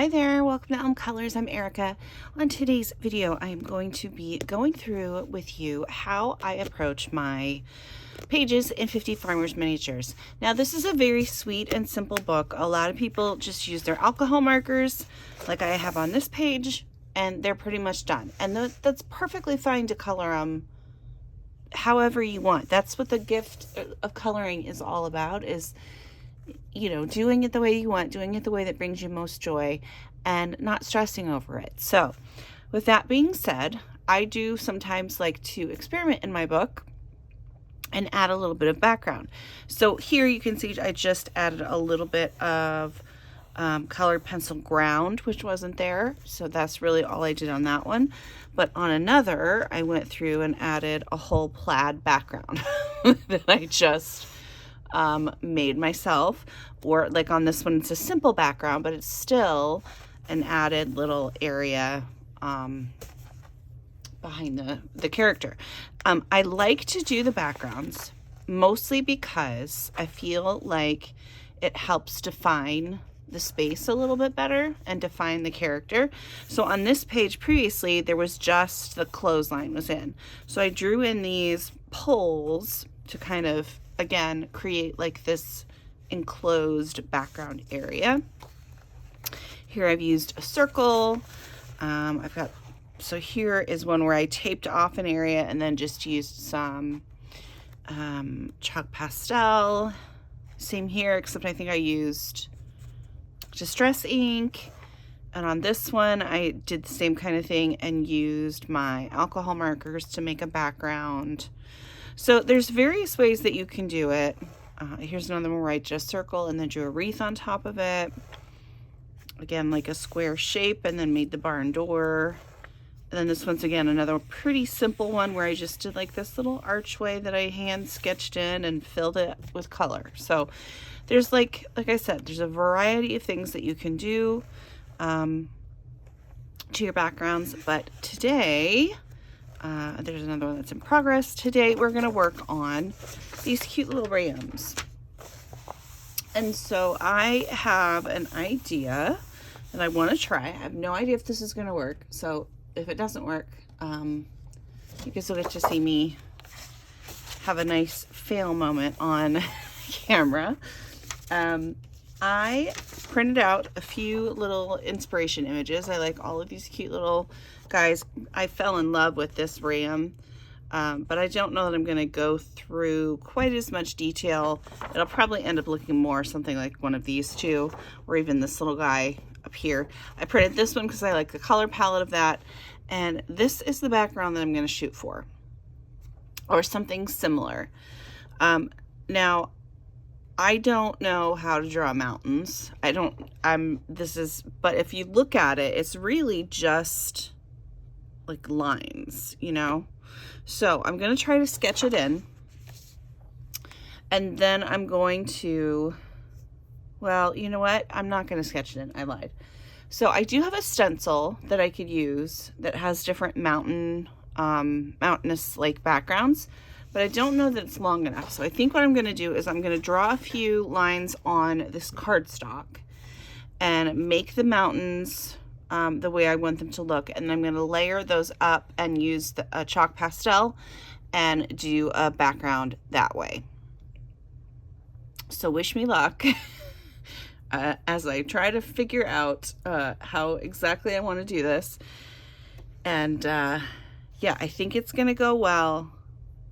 Hi there, welcome to Elm Colors. I'm Erica. On today's video, I'm going to be going through with you how I approach my pages in 50 Farmers Miniatures. Now, this is a very sweet and simple book. A lot of people just use their alcohol markers like I have on this page, and they're pretty much done. And that's perfectly fine to color them however you want. That's what the gift of coloring is all about, is doing it the way you want, doing it the way that brings you most joy, and not stressing over it. So with that being said, I do sometimes like to experiment in my book and add a little bit of background. So here you can see I just added a little bit of colored pencil ground, which wasn't there. So that's really all I did on that one. But on another, I went through and added a whole plaid background that I just made myself. Or like on this one, it's a simple background, but it's still an added little area behind the character. I like to do the backgrounds mostly because I feel like it helps define the space a little bit better and define the character. So on this page previously, there was just the clothesline was in. So I drew in these poles to kind of, again, create like this enclosed background area. Here I've used a circle. So here is one where I taped off an area and then just used some chalk pastel. Same here, except I think I used distress ink. And on this one, I did the same kind of thing and used my alcohol markers to make a background. So there's various ways that you can do it. Here's another one where I just circle and then drew a wreath on top of it. Again, like a square shape, and then made the barn door. And then this one's, again, another pretty simple one where I just did like this little archway that I hand sketched in and filled it with color. So there's like I said, there's a variety of things that you can do to your backgrounds. But today, there's another one that's in progress. Today, we're going to work on these cute little rams. And so I have an idea that I want to try. I have no idea if this is going to work. So if it doesn't work, you guys will get to see me have a nice fail moment on camera. I printed out a few little inspiration images. I like all of these cute little guys. I fell in love with this ram, but I don't know that I'm going to go through quite as much detail. It'll probably end up looking more something like one of these two, or even this little guy up here. I printed this one because I like the color palette of that, and this is the background that I'm going to shoot for, or something similar. Now, I don't know how to draw mountains. But if you look at it, it's really just like lines, So I'm going to try to sketch it in. And then I'm going to, well, you know what? I'm not going to sketch it in. I lied. So I do have a stencil that I could use that has different mountainous like backgrounds, but I don't know that it's long enough. So I think what I'm going to do is I'm going to draw a few lines on this cardstock and make the mountains the way I want them to look. And I'm going to layer those up and use a chalk pastel and do a background that way. So wish me luck as I try to figure out how exactly I want to do this. And yeah, I think it's going to go well,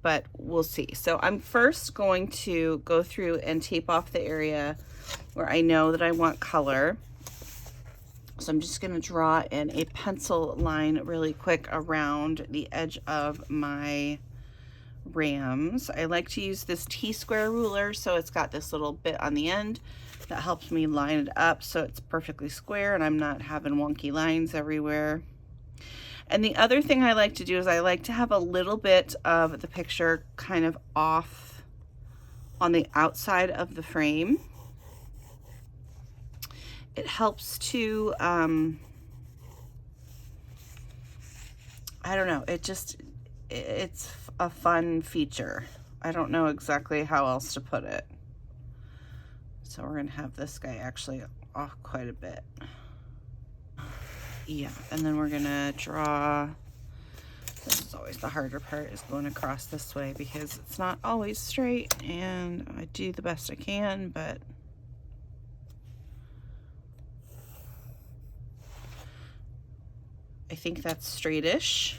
but we'll see. So I'm first going to go through and tape off the area where I know that I want color. So I'm just going to draw in a pencil line really quick around the edge of my rams. I like to use this T-square ruler, so it's got this little bit on the end that helps me line it up so it's perfectly square and I'm not having wonky lines everywhere. And the other thing I like to do is I like to have a little bit of the picture kind of off on the outside of the frame. It helps to, I don't know, it's a fun feature. I don't know exactly how else to put it. So we're going to have this guy actually off quite a bit. Yeah, and then we're gonna draw. This is always the harder part, is going across this way because it's not always straight, and I do the best I can, but I think that's straightish.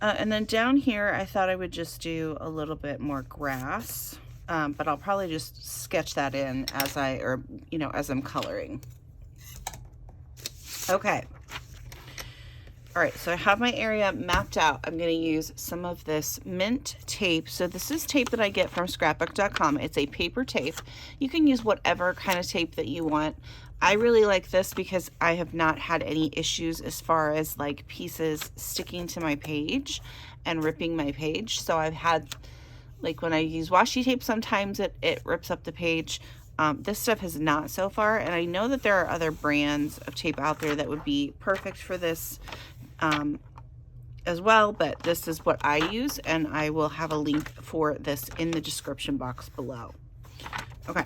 And then down here, I thought I would just do a little bit more grass, but I'll probably just sketch that in as as I'm coloring. Okay. All right, so I have my area mapped out. I'm gonna use some of this mint tape. So this is tape that I get from scrapbook.com. It's a paper tape. You can use whatever kind of tape that you want. I really like this because I have not had any issues as far as like pieces sticking to my page and ripping my page. So I've had, like when I use washi tape, sometimes it rips up the page. This stuff has not so far, and I know that there are other brands of tape out there that would be perfect for this as well, but this is what I use, and I will have a link for this in the description box below. Okay,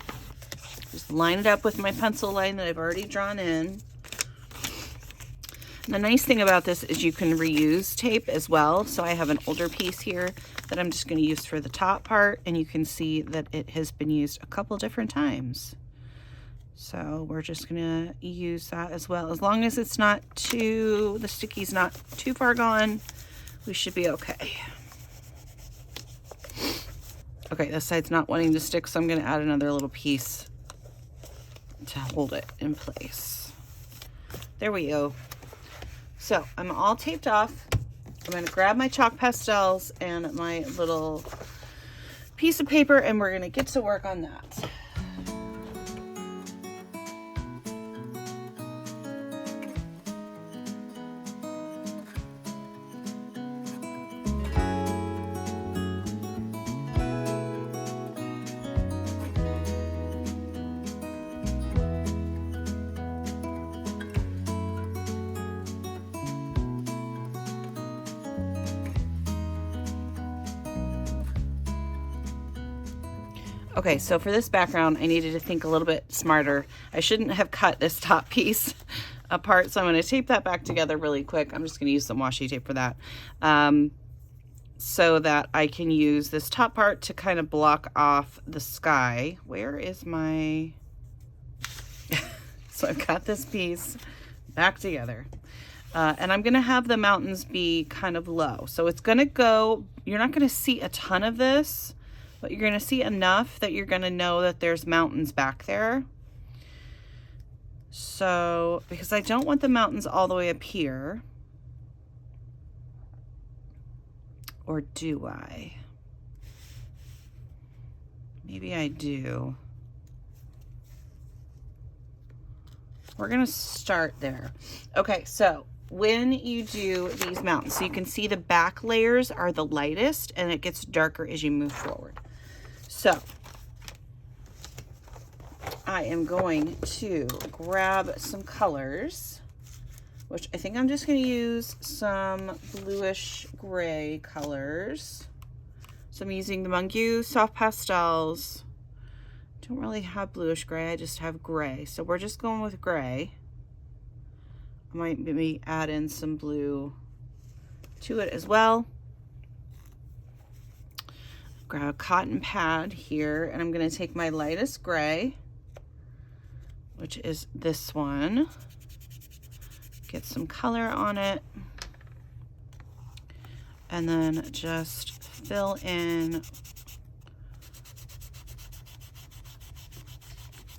just line it up with my pencil line that I've already drawn in. The nice thing about this is you can reuse tape as well. So I have an older piece here that I'm just going to use for the top part, and you can see that it has been used a couple different times. So we're just going to use that as well. As long as it's not the sticky's not too far gone, we should be okay. Okay, this side's not wanting to stick, so I'm going to add another little piece to hold it in place. There we go. So I'm all taped off. I'm going to grab my chalk pastels and my little piece of paper, and we're going to get to work on that. Okay, so for this background, I needed to think a little bit smarter. I shouldn't have cut this top piece apart, so I'm going to tape that back together really quick. I'm just going to use some washi tape for that, so that I can use this top part to kind of block off the sky. Where is my... So I've got this piece back together. And I'm going to have the mountains be kind of low. So it's going to go... You're not going to see a ton of this, but you're going to see enough that you're going to know that there's mountains back there. So, because I don't want the mountains all the way up here. Or do I? Maybe I do. We're going to start there. Okay, so when you do these mountains, so you can see the back layers are the lightest, and it gets darker as you move forward. So I am going to grab some colors, which I think I'm just going to use some bluish gray colors. So I'm using the Mongoose Soft Pastels. Don't really have bluish gray, I just have gray. So we're just going with gray. I might maybe add in some blue to it as well. Grab a cotton pad here, and I'm going to take my lightest gray, which is this one, get some color on it, and then just fill in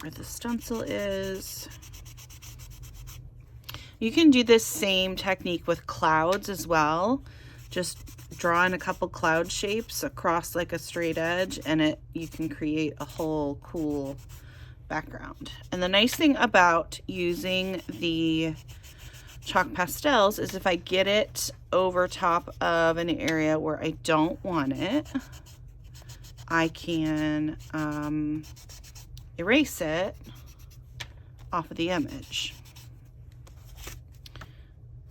where the stencil is. You can do this same technique with clouds as well. Just draw in a couple cloud shapes across like a straight edge, and you can create a whole cool background. And the nice thing about using the chalk pastels is if I get it over top of an area where I don't want it, I can erase it off of the image.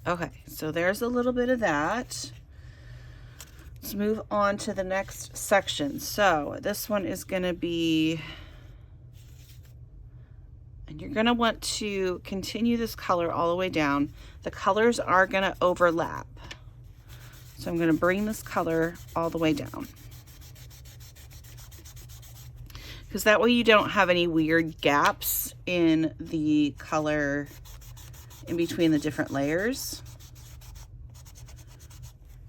Okay, so there's a little bit of that. Let's move on to the next section. So this one is going to be And you're going to want to continue this color all the way down. The colors are going to overlap. So I'm going to bring this color all the way down. Because that way you don't have any weird gaps in the color in between the different layers,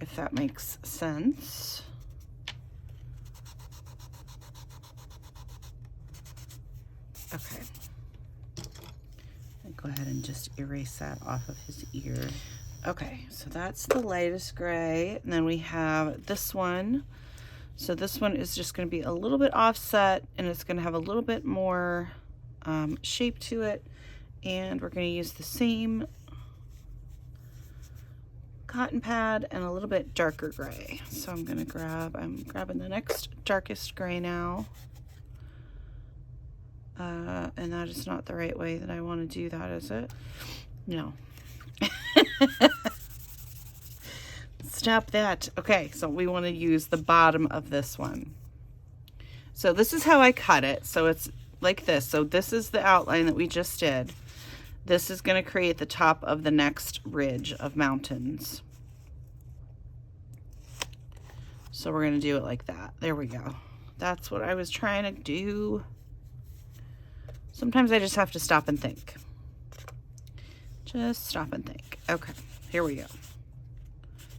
if that makes sense. Okay. I'll go ahead and just erase that off of his ear. Okay, so that's the lightest gray. And then we have this one. So this one is just going to be a little bit offset, and it's going to have a little bit more shape to it. And we're going to use the same cotton pad and a little bit darker gray. So I'm grabbing the next darkest gray now. And that is not the right way that I want to do that, is it? No. Stop that. Okay, so we want to use the bottom of this one. So this is how I cut it. So it's like this. So this is the outline that we just did. This is going to create the top of the next ridge of mountains. So we're going to do it like that. There we go. That's what I was trying to do. Sometimes I just have to stop and think. Just stop and think. Okay, here we go.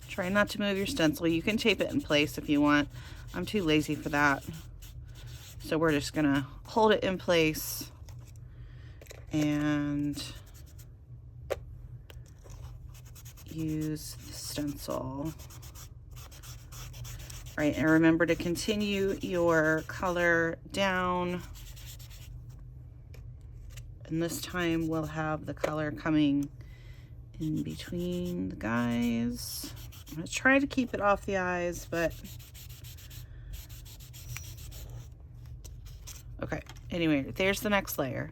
Try not to move your stencil. You can tape it in place if you want. I'm too lazy for that. So we're just gonna hold it in place and use the stencil. All right, and remember to continue your color down. And this time we'll have the color coming in between the guys. I'm going to try to keep it off the eyes, but okay. Anyway, there's the next layer.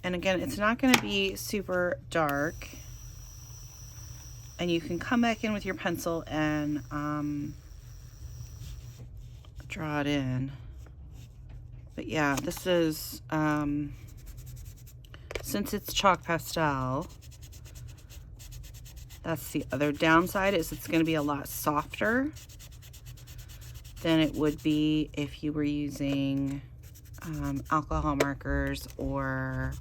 And again, it's not going to be super dark. And you can come back in with your pencil and draw it in. But yeah, this is, since it's chalk pastel, that's the other downside, is it's going to be a lot softer than it would be if you were using alcohol markers or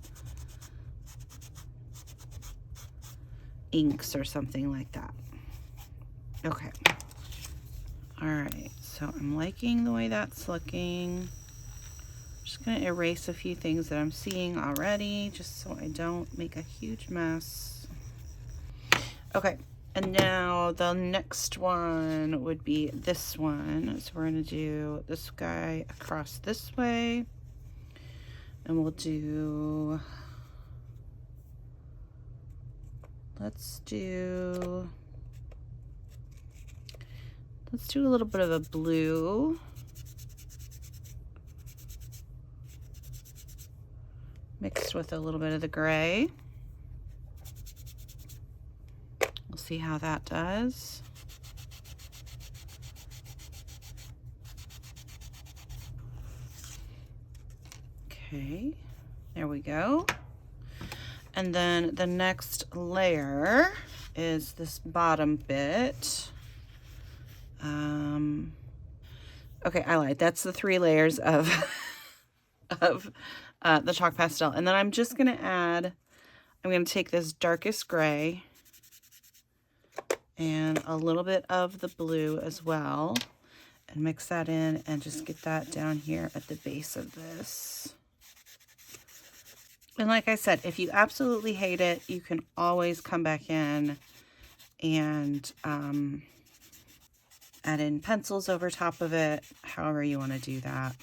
inks or something like that. Okay. All right, so I'm liking the way that's looking. Just going to erase a few things that I'm seeing already, just so I don't make a huge mess. Okay, and now the next one would be this one. So we're going to do this guy across this way. And we'll do, let's do a little bit of a blue. Mixed with a little bit of the gray. We'll see how that does. Okay, there we go. And then the next layer is this bottom bit. Okay, I lied. That's the 3 layers of the chalk pastel. And then I'm just going to add, I'm going to take this darkest gray and a little bit of the blue as well and mix that in and just get that down here at the base of this. And like I said, if you absolutely hate it, you can always come back in and add in pencils over top of it, however you want to do that.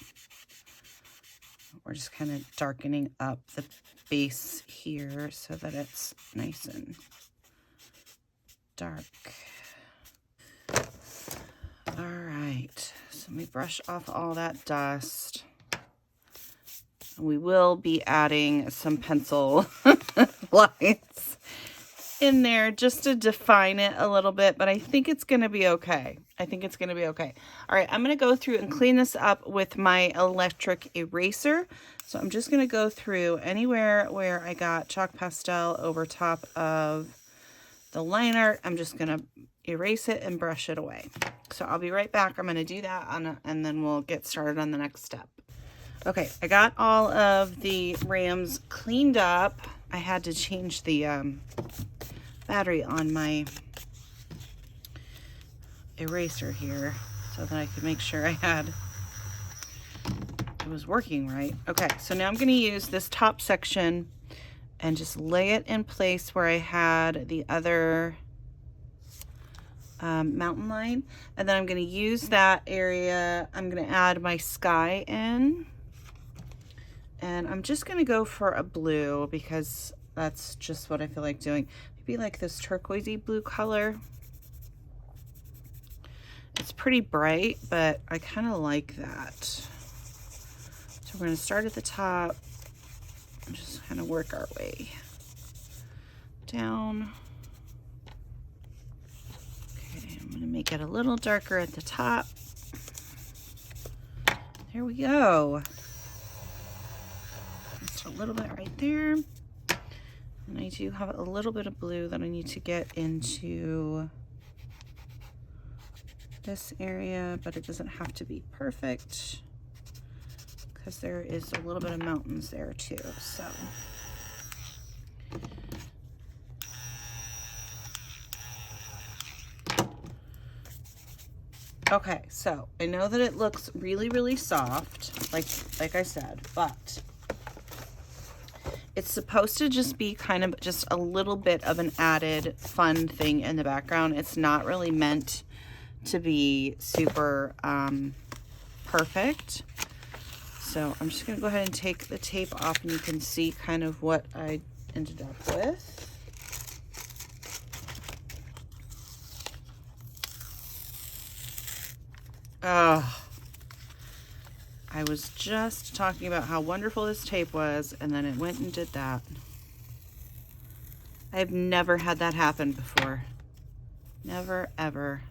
We're just kind of darkening up the base here so that it's nice and dark. All right, so let me brush off all that dust. We will be adding some pencil lines in there just to define it a little bit, but I think it's going to be okay. I think it's going to be okay. All right, I'm going to go through and clean this up with my electric eraser. So I'm just going to go through anywhere where I got chalk pastel over top of the line art. I'm just going to erase it and brush it away. So I'll be right back. I'm going to do that and then we'll get started on the next step. Okay, I got all of the rams cleaned up. I had to change the battery on my eraser here so that I could make sure it was working right. Okay, so now I'm going to use this top section and just lay it in place where I had the other mountain line, and then I'm going to use that area. I'm going to add my sky in, and I'm just going to go for a blue because that's just what I feel like doing. Maybe like this turquoisey blue color. It's pretty bright, but I kind of like that. So we're going to start at the top and just kind of work our way down. Okay, I'm going to make it a little darker at the top. There we go. Just a little bit right there. And I do have a little bit of blue that I need to get into this area, but it doesn't have to be perfect because there is a little bit of mountains there too. So okay, so I know that it looks really, really soft, like I said, but it's supposed to just be kind of just a little bit of an added fun thing in the background. It's not really meant to be super perfect. So I'm just going to go ahead and take the tape off, and you can see kind of what I ended up with. Oh, I was just talking about how wonderful this tape was, and then it went and did that. I've never had that happen before. Never, ever.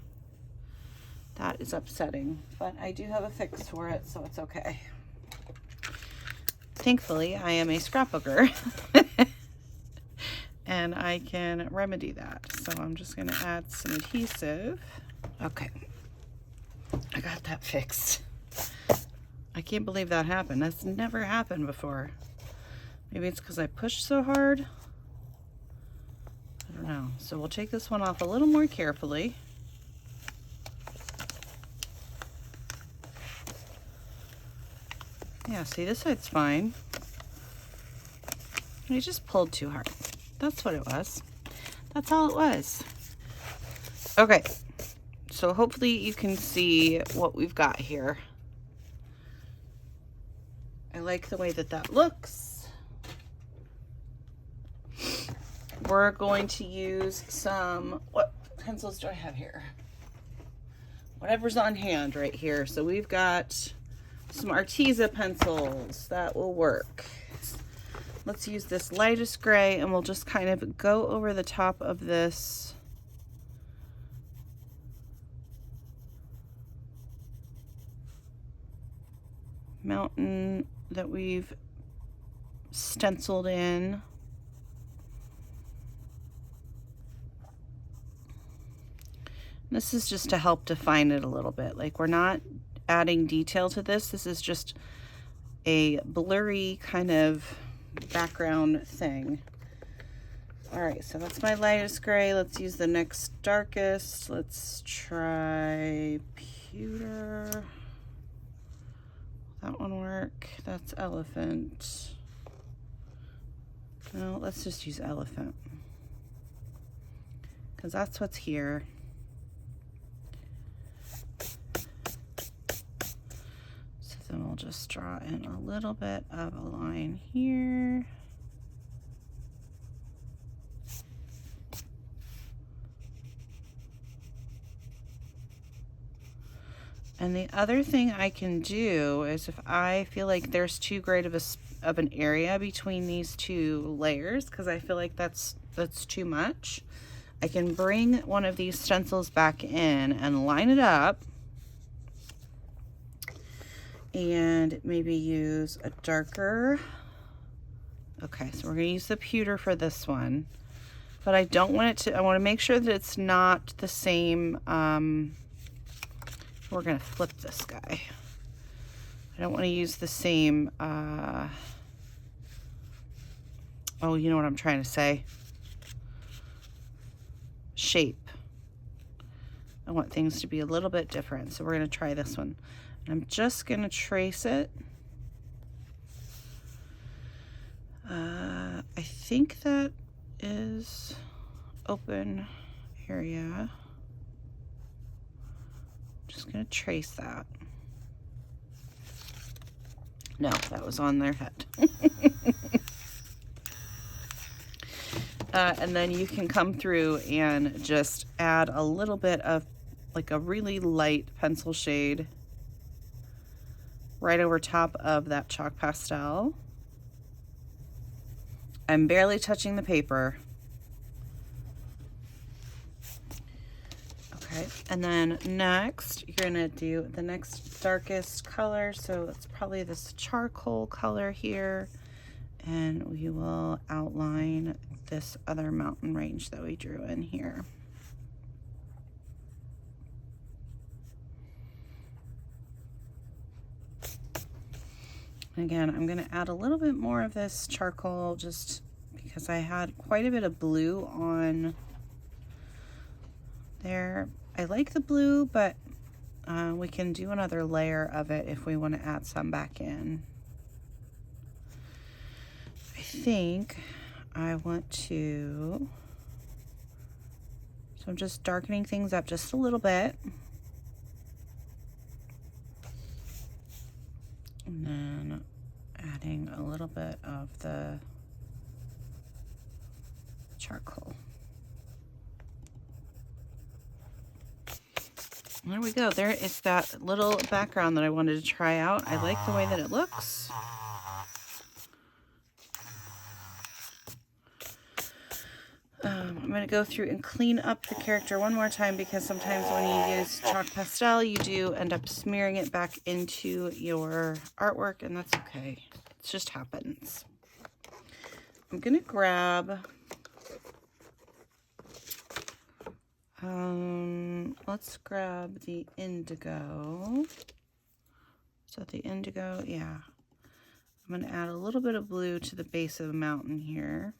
That is upsetting, but I do have a fix for it, so it's okay. Thankfully, I am a scrapbooker, and I can remedy that. So I'm just going to add some adhesive. Okay, I got that fixed. I can't believe that happened. That's never happened before. Maybe it's because I pushed so hard. I don't know. So we'll take this one off a little more carefully. Yeah, see, this side's fine. I just pulled too hard. That's what it was. That's all it was. Okay, so hopefully you can see what we've got here. I like the way that that looks. We're going to use some, what pencils do I have here? Whatever's on hand right here. So we've got some Arteza pencils that will work. Let's use this lightest gray, and we'll just kind of go over the top of this mountain that we've stenciled in. This is just to help define it a little bit. Like, we're not adding detail to this. This is just a blurry kind of background thing. All right, so that's my lightest gray. Let's use the next darkest. Let's try pewter. That one work? That's elephant. No, let's just use elephant, because that's what's here. So then we'll just draw in a little bit of a line here. And the other thing I can do is, if I feel like there's too great of an area between these two layers, because I feel like that's that's too much, I can bring one of these stencils back in and line it up and maybe use a darker. Okay, so we're gonna use the pewter for this one, but I don't want it to, I wanna make sure that it's not the same, we're gonna flip this guy. I don't wanna use the same, oh, you know what I'm trying to say? Shape. I want things to be a little bit different, so we're gonna try this one. I'm just gonna trace it. I think that is open area. Just gonna trace that. No, that was on their head. And then you can come through and just add a little bit of like a really light pencil shade right over top of that chalk pastel. I'm barely touching the paper. Okay, and then next, you're gonna do the next darkest color. So it's probably this charcoal color here. And we will outline this other mountain range that we drew in here. Again, I'm gonna add a little bit more of this charcoal just because I had quite a bit of blue on there. I like the blue, but we can do another layer of it if we want to add some back in. I think I want to, so I'm just darkening things up just a little bit. And then adding a little bit of the charcoal. There we go. There is that little background that I wanted to try out. I like the way that it looks. I'm going to go through and clean up the character one more time because sometimes when you use chalk pastel, you do end up smearing it back into your artwork, and that's okay. It just happens. I'm going to grab, let's grab the indigo. So the indigo, yeah. I'm going to add a little bit of blue to the base of the mountain here.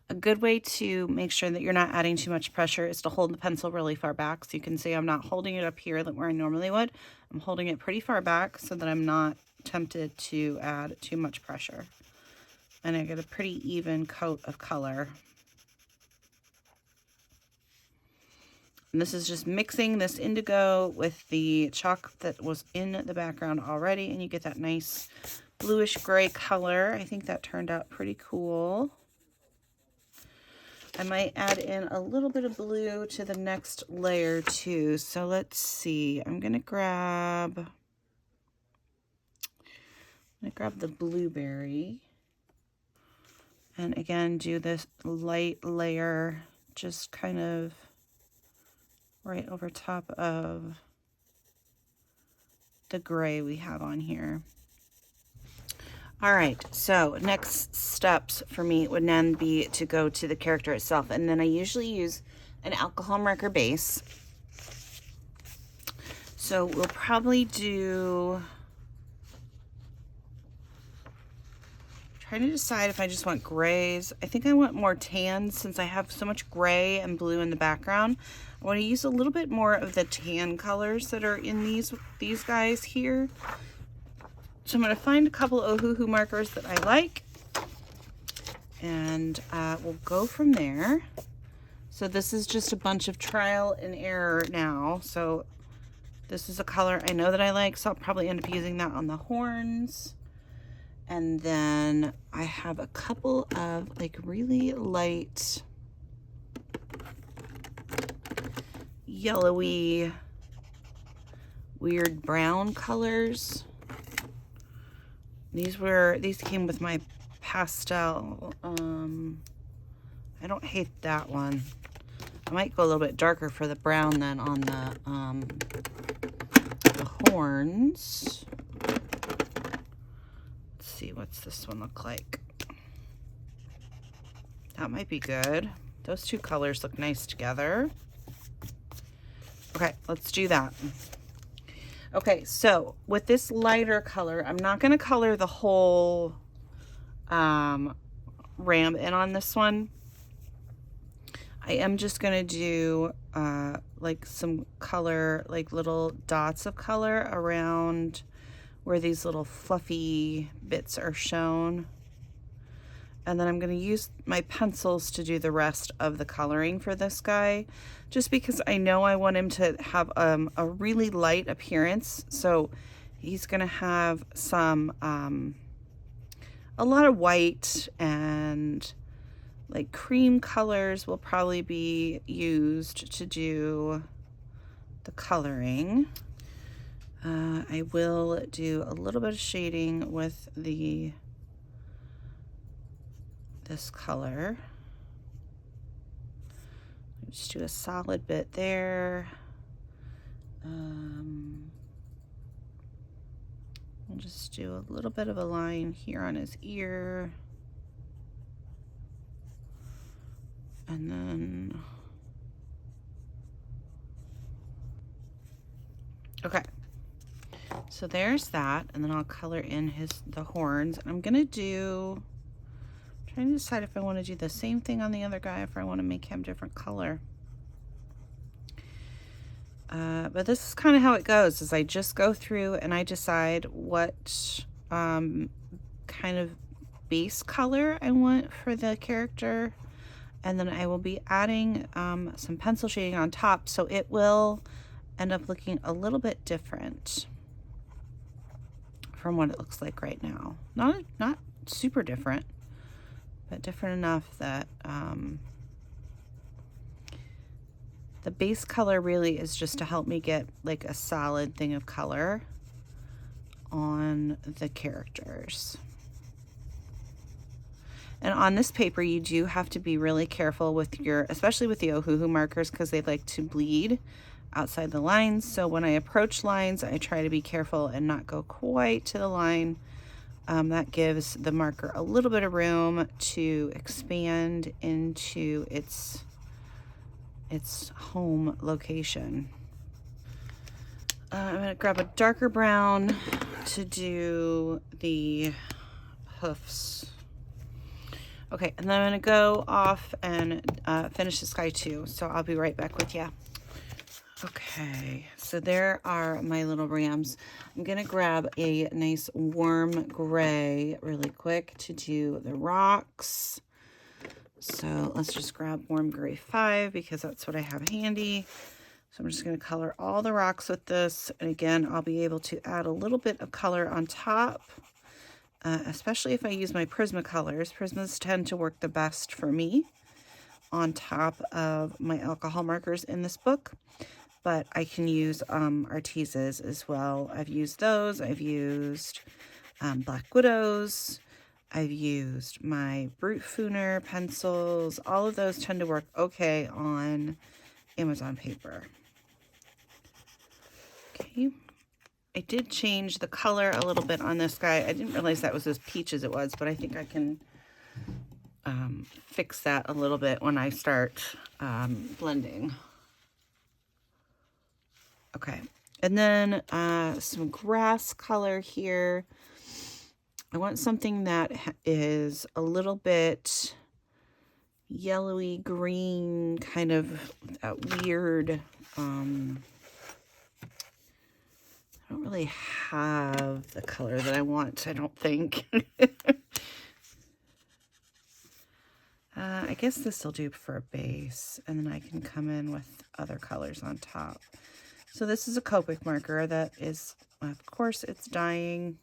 A good way to make sure that you're not adding too much pressure is to hold the pencil really far back. So you can see I'm not holding it up here where I normally would. I'm holding it pretty far back so that I'm not tempted to add too much pressure. And I get a pretty even coat of color. And this is just mixing this indigo with the chalk that was in the background already. And you get that nice bluish gray color. I think that turned out pretty cool. I might add in a little bit of blue to the next layer too. So let's see. I'm gonna grab the blueberry. And again, do this light layer just kind of right over top of the gray we have on here. All right, so next steps for me would then be to go to the character itself. And then I usually use an alcohol marker base. So we'll probably do, trying to decide if I just want grays. I think I want more tans since I have so much gray and blue in the background. I want to use a little bit more of the tan colors that are in these guys here. So I'm going to find a couple Ohuhu markers that I like, and we'll go from there. So this is just a bunch of trial and error now. So this is a color I know that I like, so I'll probably end up using that on the horns. And then I have a couple of like really light yellowy weird brown colors. These came with my pastel I don't hate that one. I might go a little bit darker for the brown then on the horns. Let's see, what's this one look like? That might be good. Those two colors look nice together. Okay, let's do that. Okay, so with this lighter color, I'm not going to color the whole ram in on this one. I am just going to do like some color, like little dots of color around where these little fluffy bits are shown. And then I'm going to use my pencils to do the rest of the coloring for this guy, just because I know I want him to have a really light appearance. So he's going to have some, a lot of white and like cream colors will probably be used to do the coloring. I will do a little bit of shading with this color. Just do a solid bit there. I'll just do a little bit of a line here on his ear. And then, okay. So there's that, and then I'll color in the horns. I'm gonna do, trying to decide if I want to do the same thing on the other guy, if I want to make him different color. But this is kind of how it goes, is I just go through and I decide what kind of base color I want for the character, and then I will be adding some pencil shading on top, so it will end up looking a little bit different from what it looks like right now. Not super different, but different enough that the base color really is just to help me get like a solid thing of color on the characters. And on this paper, you do have to be really careful with especially with the Ohuhu markers, because they like to bleed outside the lines. So when I approach lines, I try to be careful and not go quite to the line. That gives the marker a little bit of room to expand into its home location. I'm going to grab a darker brown to do the hoofs. Okay, and then I'm going to go off and finish this guy too, so I'll be right back with you. Okay, so there are my little rams. I'm going to grab a nice warm gray really quick to do the rocks. So let's just grab warm gray 5 because that's what I have handy. So I'm just going to color all the rocks with this. And again, I'll be able to add a little bit of color on top, especially if I use my Prismacolors. Prismas tend to work the best for me on top of my alcohol markers in this book. But I can use Arteses as well. I've used those. I've used Black Widows. I've used my Brute Fooner pencils. All of those tend to work okay on Amazon paper. Okay. I did change the color a little bit on this guy. I didn't realize that was as peach as it was, but I think I can fix that a little bit when I start blending. Okay, and then some grass color here. I want something that is a little bit yellowy green, kind of that weird, I don't really have the color that I want, I don't think. I guess this will do for a base, and then I can come in with other colors on top. So this is a Copic marker that is, of course, it's dying.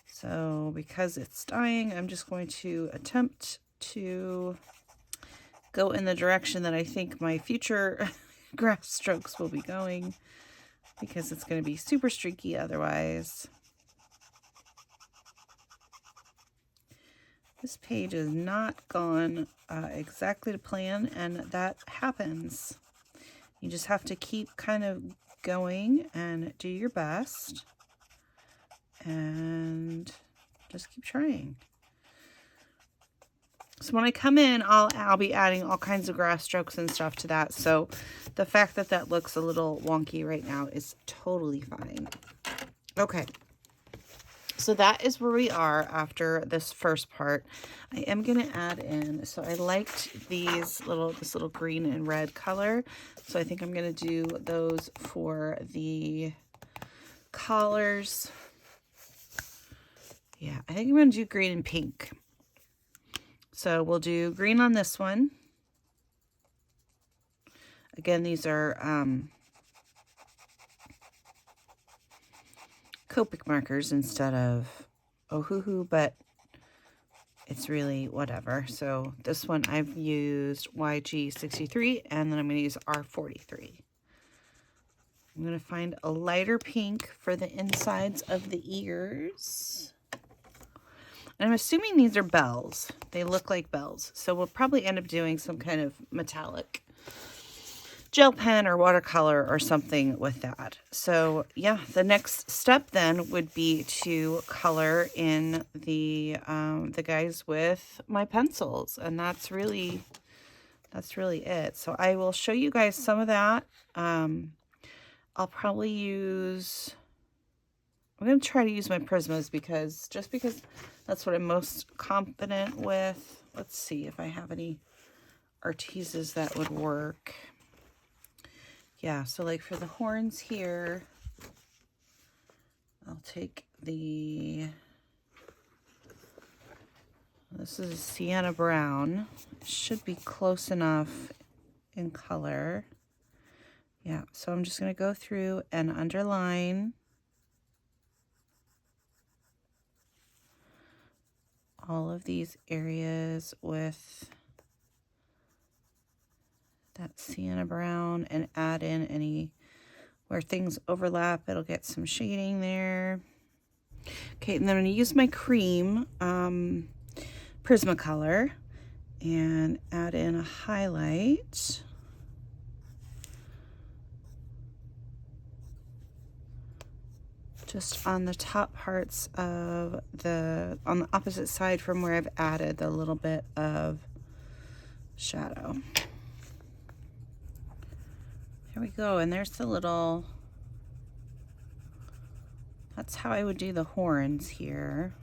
So because it's dying, I'm just going to attempt to go in the direction that I think my future grass strokes will be going, because it's going to be super streaky otherwise. This page is not gone exactly to plan, and that happens. You just have to keep kind of going and do your best and just keep trying. So when I come in, I'll be adding all kinds of grass strokes and stuff to that. So the fact that that looks a little wonky right now is totally fine. Okay. So that is where we are after this first part. I am going to add in, so I liked this little green and red color. So I think I'm going to do those for the collars. Yeah, I think I'm going to do green and pink. So we'll do green on this one. Again, these are Copic markers instead of Ohuhu, but it's really whatever. So this one I've used YG63, and then I'm going to use R43. I'm going to find a lighter pink for the insides of the ears. And I'm assuming these are bells. They look like bells. So we'll probably end up doing some kind of metallic gel pen or watercolor or something with that. So yeah, the next step then would be to color in the guys with my pencils, and that's really it. So I will show you guys some of that. I'll probably use, I'm going to try to use my Prismas because that's what I'm most confident with. Let's see if I have any Arteses that would work. Yeah, so like for the horns here, I'll take this is a sienna brown. It should be close enough in color. Yeah, so I'm just going to go through and underline all of these areas with that sienna brown and add in any where things overlap. It'll get some shading there. Okay, and then I'm going to use my cream Prismacolor and add in a highlight. Just on the top parts of on the opposite side from where I've added the little bit of shadow. There we go, and there's the little, that's how I would do the horns here.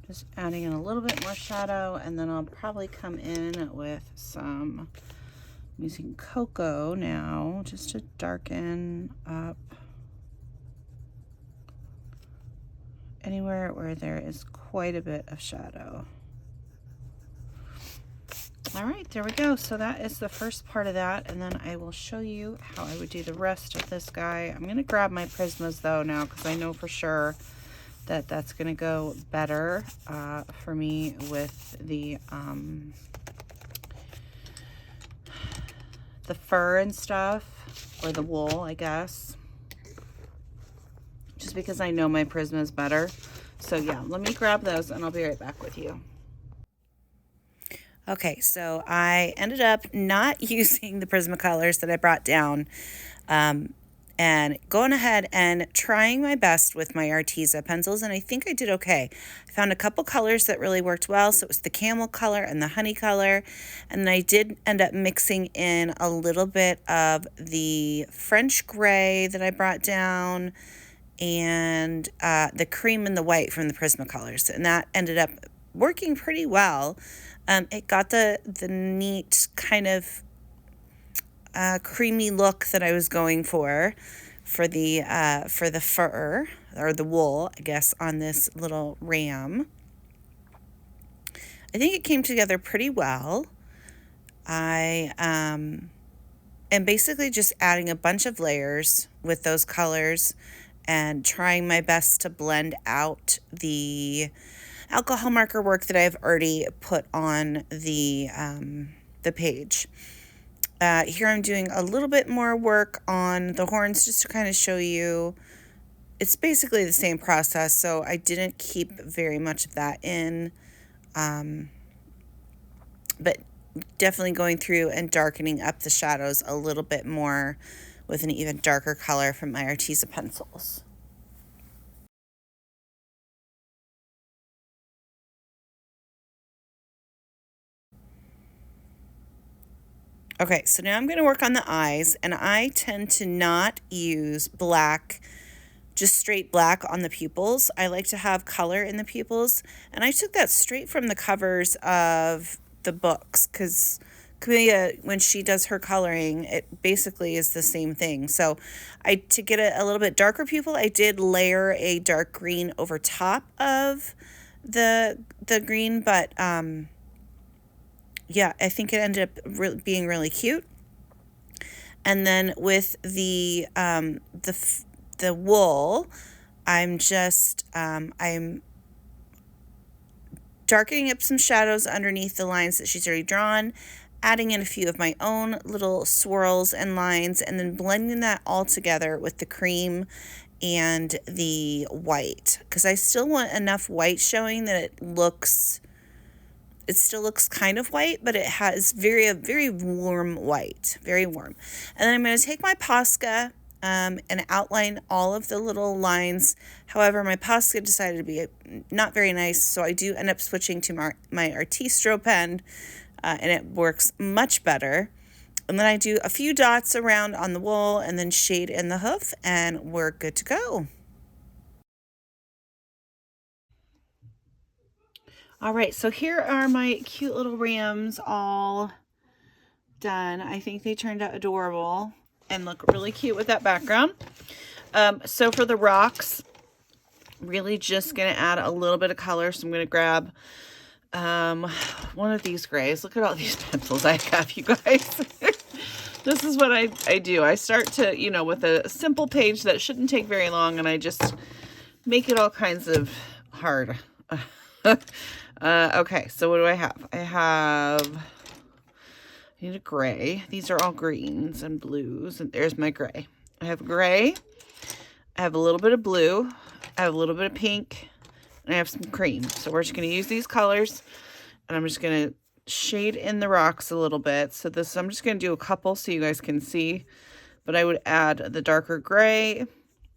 Just adding in a little bit more shadow, and then I'll probably come in with some, I'm using cocoa now, just to darken up anywhere where there is quite a bit of shadow. All right, there we go. So that is the first part of that, and then I will show you how I would do the rest of this guy. I'm going to grab my Prismas though now because I know for sure that that's going to go better for me with the fur and stuff, or the wool, I guess. Just because I know my Prismas better. So yeah, let me grab those and I'll be right back with you. Okay, so I ended up not using the Prismacolors that I brought down and going ahead and trying my best with my Arteza pencils, and I think I did okay. I found a couple colors that really worked well, so it was the camel color and the honey color, and then I did end up mixing in a little bit of the French gray that I brought down and the cream and the white from the Prismacolors, and that ended up working pretty well. It got the neat kind of creamy look that I was going for the fur or the wool, I guess, on this little ram. I think it came together pretty well. I am basically just adding a bunch of layers with those colors and trying my best to blend out the alcohol marker work that I've already put on the page. Here I'm doing a little bit more work on the horns just to kind of show you. It's basically the same process, so I didn't keep very much of that in But definitely going through and darkening up the shadows a little bit more with an even darker color from my Arteza pencils. Okay, so now I'm going to work on the eyes, and I tend to not use black, just straight black on the pupils. I like to have color in the pupils, and I took that straight from the covers of the books, because Kamaliya, when she does her coloring, it basically is the same thing. So to get a little bit darker pupil, I did layer a dark green over top of the green, but yeah, I think it ended up being really cute. And then with the wool, I'm darkening up some shadows underneath the lines that she's already drawn, adding in a few of my own little swirls and lines, and then blending that all together with the cream and the white, because I still want enough white showing that it still looks kind of white, but it has very warm white, very warm. And then I'm going to take my Posca and outline all of the little lines. However, my Posca decided to be not very nice, so I do end up switching to my Artistro pen, and it works much better. And then I do a few dots around on the wool and then shade in the hoof, and we're good to go. All right, so here are my cute little rams all done. I think they turned out adorable and look really cute with that background. So for the rocks, really just gonna add a little bit of color. So I'm gonna grab one of these grays. Look at all these pencils I have, you guys. This is what I do. I start to, with a simple page that shouldn't take very long, and I just make it all kinds of hard. Okay, so what do I have? I need a gray. These are all greens and blues, and there's my gray. I have gray, I have a little bit of blue, I have a little bit of pink, and I have some cream. So we're just going to use these colors, and I'm just going to shade in the rocks a little bit. So I'm just going to do a couple so you guys can see, but I would add the darker gray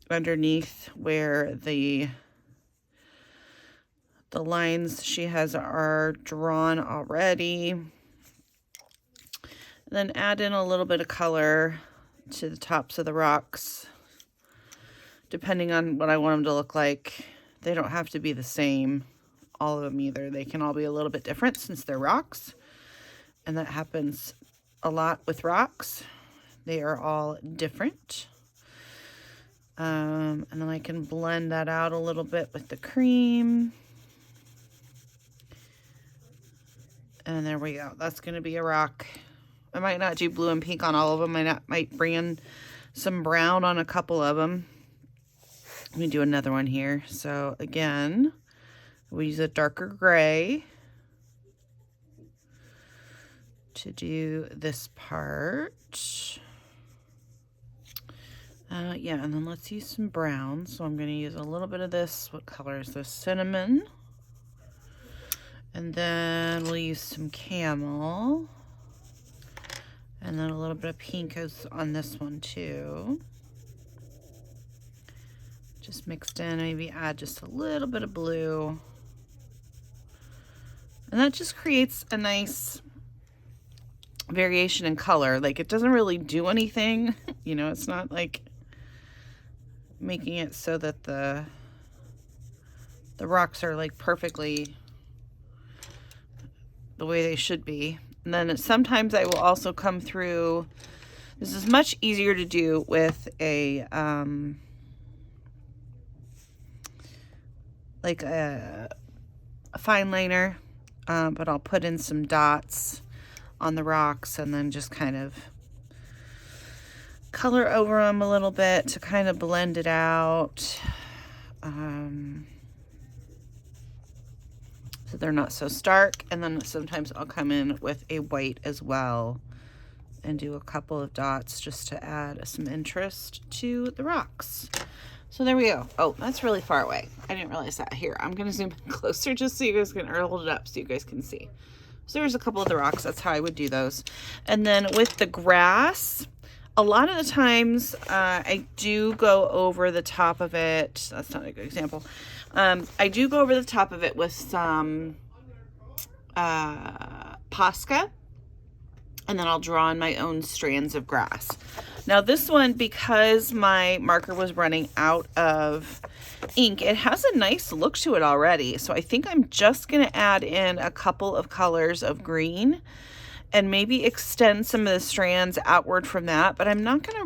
underneath where the lines she has are drawn already. And then add in a little bit of color to the tops of the rocks, depending on what I want them to look like. They don't have to be the same, all of them either. They can all be a little bit different since they're rocks. And that happens a lot with rocks. They are all different. And then I can blend that out a little bit with the cream. And there we go. That's going to be a rock. I might not do blue and pink on all of them. I might bring in some brown on a couple of them. Let me do another one here. So again, we use a darker gray to do this part. Yeah, and then let's use some brown. So I'm going to use a little bit of this. What color is this? Cinnamon. And then we'll use some camel. And then a little bit of pink is on this one too. Just mixed in, maybe add just a little bit of blue. And that just creates a nice variation in color. Like, it doesn't really do anything. It's not like making it so that the rocks are like perfectly the way they should be. And then sometimes I will also come through. This is much easier to do with a fine liner, but I'll put in some dots on the rocks and then just kind of color over them a little bit to kind of blend it out. So they're not so stark. And then sometimes I'll come in with a white as well and do a couple of dots just to add some interest to the rocks. So there we go. Oh, that's really far away. I didn't realize that. Here, I'm going to zoom in closer just so you guys can, or hold it up so you guys can see. So there's a couple of the rocks. That's how I would do those. And then with the grass, a lot of the times I do go over the top of it. That's not a good example. I do go over the top of it with some Posca, and then I'll draw on my own strands of grass. Now this one, because my marker was running out of ink, it has a nice look to it already. So I think I'm just going to add in a couple of colors of green and maybe extend some of the strands outward from that. But I'm not going to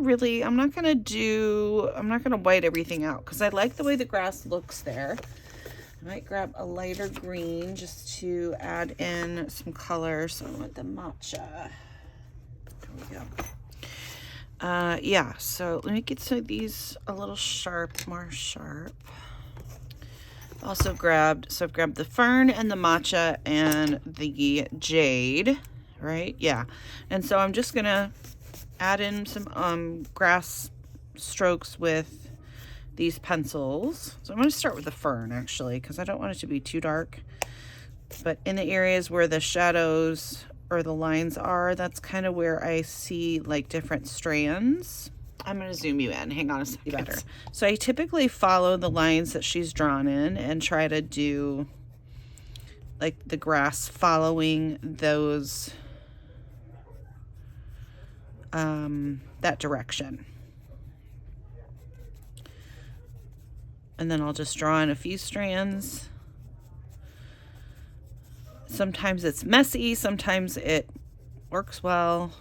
white everything out because I like the way the grass looks there. I might grab a lighter green just to add in some color. So with the matcha. There we go. Yeah, so let me get some of these a little more sharp. Also I've grabbed the fern and the matcha and the jade, right? Yeah. And so I'm just gonna add in some grass strokes with these pencils. So I'm gonna start with the fern actually, because I don't want it to be too dark. But in the areas where the shadows or the lines are, that's kind of where I see like different strands. I'm going to zoom you in. Hang on a second. Better. So I typically follow the lines that she's drawn in and try to do like the grass following those, that direction. And then I'll just draw in a few strands. Sometimes it's messy, sometimes it works well.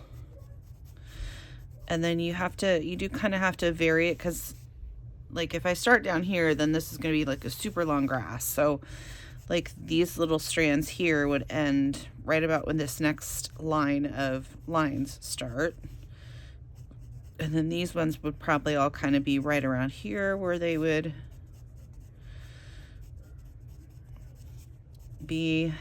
And then you do kind of have to vary it, because like if I start down here, then this is going to be like a super long grass. So like these little strands here would end right about when this next line of lines start. And then these ones would probably all kind of be right around here where they would be.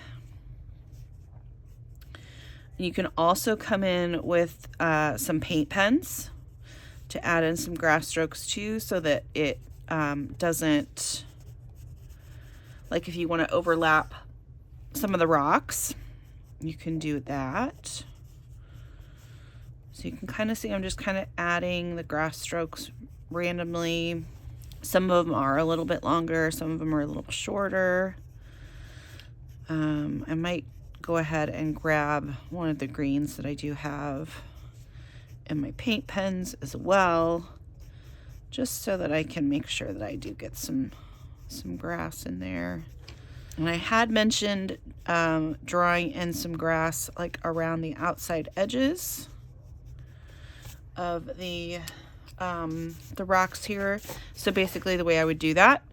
You can also come in with some paint pens to add in some grass strokes too, so that it doesn't, like if you want to overlap some of the rocks, you can do that. So you can kind of see I'm just kind of adding the grass strokes randomly. Some of them are a little bit longer, some of them are a little shorter. I might go ahead and grab one of the greens that I do have in my paint pens as well, just so that I can make sure that I do get some grass in there. And I had mentioned drawing in some grass like around the outside edges of the rocks here. So basically the way I would do that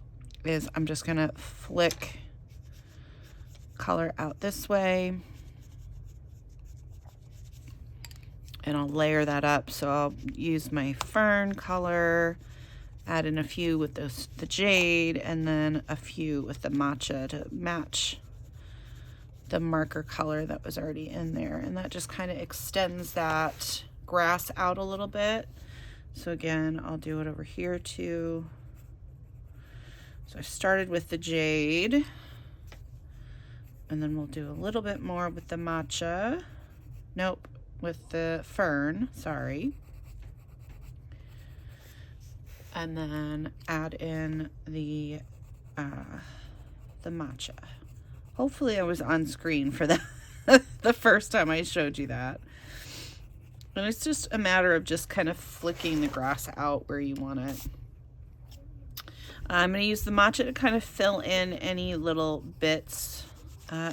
is I'm just gonna flick color out this way, and I'll layer that up. So I'll use my fern color, add in a few with the jade, and then a few with the matcha to match the marker color that was already in there. And that just kind of extends that grass out a little bit. So again, I'll do it over here too. So I started with the jade, and then we'll do a little bit more with the matcha. Nope, with the fern, sorry. And then add in the matcha. Hopefully I was on screen for that the first time I showed you that. And it's just a matter of just kind of flicking the grass out where you want it. I'm going to use the matcha to kind of fill in any little bits.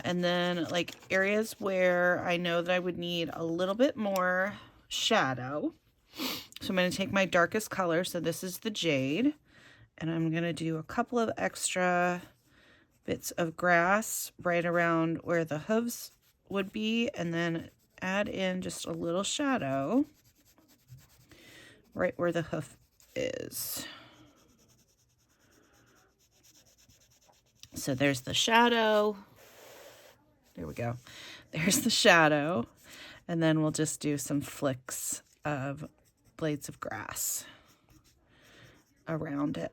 And then like areas where I know that I would need a little bit more shadow. So I'm going to take my darkest color. So this is the jade. And I'm going to do a couple of extra bits of grass right around where the hooves would be. And then add in just a little shadow right where the hoof is. So there's the shadow. There we go. There's the shadow. And then we'll just do some flicks of blades of grass around it.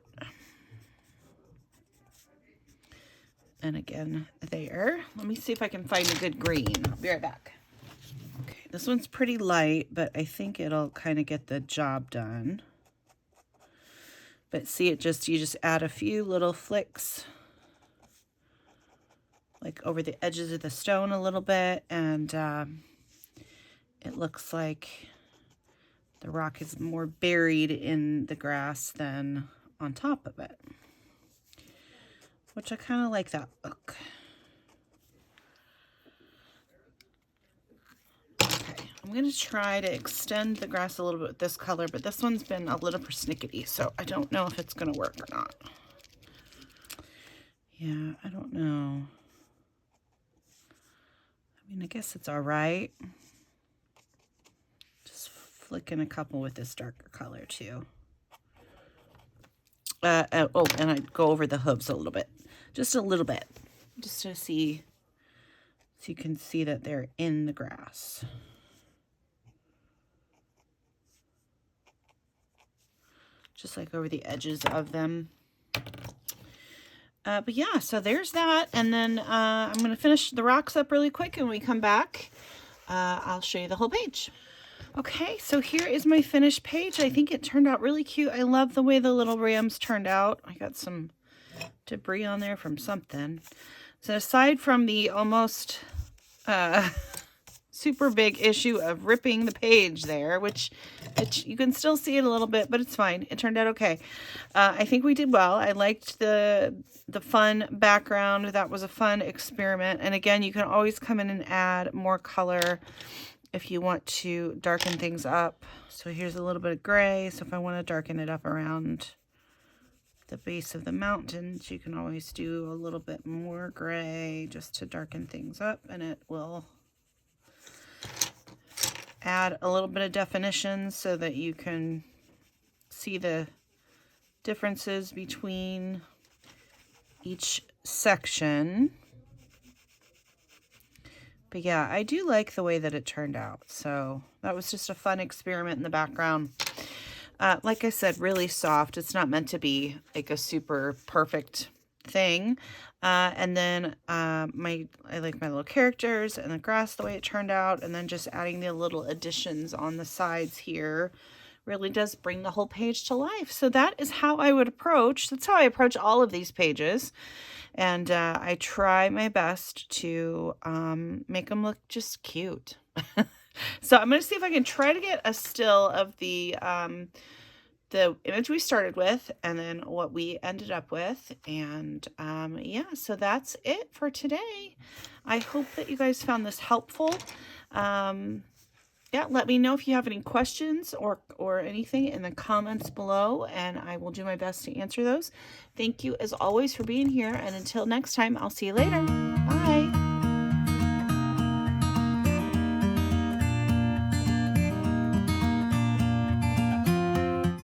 And again, there. Let me see if I can find a good green. I'll be right back. Okay, this one's pretty light, but I think it'll kind of get the job done. But see, you just add a few little flicks, like over the edges of the stone a little bit, and it looks like the rock is more buried in the grass than on top of it, which I kind of like that look. Okay, I'm going to try to extend the grass a little bit with this color, but this one's been a little persnickety, so I don't know if it's going to work or not. Yeah, I don't know. I mean, I guess it's all right. Just flicking a couple with this darker color too. Oh, and I go over the hooves a little bit. Just a little bit. Just to see, so you can see that they're in the grass. Just like over the edges of them. But yeah, so there's that. And then I'm going to finish the rocks up really quick. And when we come back, I'll show you the whole page. Okay, so here is my finished page. I think it turned out really cute. I love the way the little rams turned out. I got some debris on there from something. So aside from the almost super big issue of ripping the page there, which you can still see it a little bit, but it's fine. It turned out okay. I think we did well. I liked the fun background. That was a fun experiment. And again, you can always come in and add more color if you want to darken things up. So here's a little bit of gray. So if I want to darken it up around the base of the mountains, you can always do a little bit more gray just to darken things up, and it will add a little bit of definition so that you can see the differences between each section. But yeah, I do like the way that it turned out. So that was just a fun experiment in the background. Like I said, really soft. It's not meant to be like a super perfect thing. And then I like my little characters and the grass, the way it turned out. And then just adding the little additions on the sides here really does bring the whole page to life. So that is how I would approach. That's how I approach all of these pages. And I try my best to make them look just cute. So I'm going to see if I can try to get a still of the image we started with and then what we ended up with. And yeah, so that's it for today. I hope that you guys found this helpful. Yeah, let me know if you have any questions or anything in the comments below, and I will do my best to answer those. Thank you, as always, for being here, and until next time, I'll see you later. Bye.